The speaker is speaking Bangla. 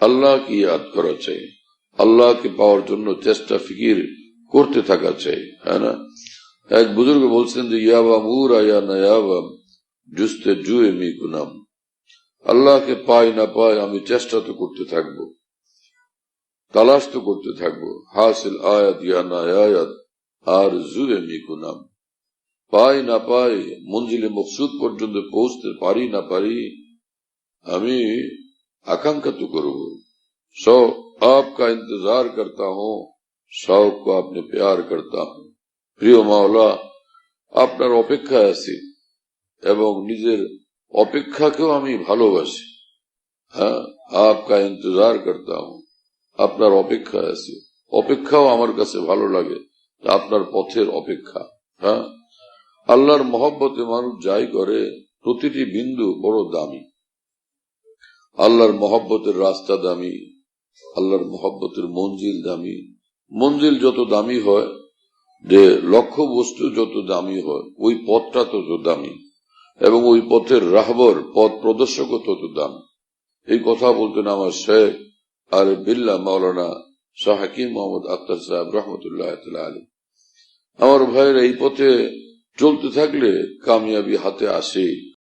আল্লাহকে ইয়াদ করা চাই, আল্লাহকে পাওয়ার জন্য চেষ্টা ফিকির করতে থাকা চাই, হ্যাঁ না? এক বুজুর্গ বলছেন যে ইয়াবা মুরা ইয়া নায়াবা জুস্তে জুয়ে মি গুনাম, আল্লাহকে পাই না পাই আমি চেষ্টা তো করতে থাকবো, তালাশ তো করতে থাকবো। হাসিল আয়াত ইয়া না আয়াত আর জুয়ে মি গুনাম, পাই না পাই মঞ্জিলে মকসুদ পর্যন্ত পৌঁছতে পারি না পারি আমি आकांक्षा तो करो। सौ आपका इंतजार करता हूँ, शौक को आपने प्यार करता हूँ। প্রিয় মাওলা, আপনার অপেক্ষায় আছি এবং নিজের অপেক্ষাকেও আমি ভালোবাসি। হ্যাঁ, आपका इंतजार करता हूँ, আপনার অপেক্ষায় আছি, অপেক্ষাও আমার কাছে ভালো লাগে, আপনার পথের অপেক্ষা। হ্যাঁ, আল্লাহর মহব্বতে মানুষ যাই করে প্রতিটি বিন্দু বড় দামি। আল্লাহর মহব্বতের রাস্তা দামি, আল্লাহর মহব্বতের মঞ্জিল দামি। মঞ্জিল যত দামি হয়, যে লক্ষ্য বস্তু যত দামি হয়, ওই পথটা তত দামি এবং ওই পথের রাহবর, পথ প্রদর্শকও তত দাম। এই কথা বলতেন আমার শেখ আরে বিল্লাহ মাওলানা শাহ হাকিম মোহাম্মদ আখতার সাহেব রহমতুল্লাহ আলী। আমার ভাইয়ের এই পথে চলতে থাকলে কামিয়াবি হাতে আসে।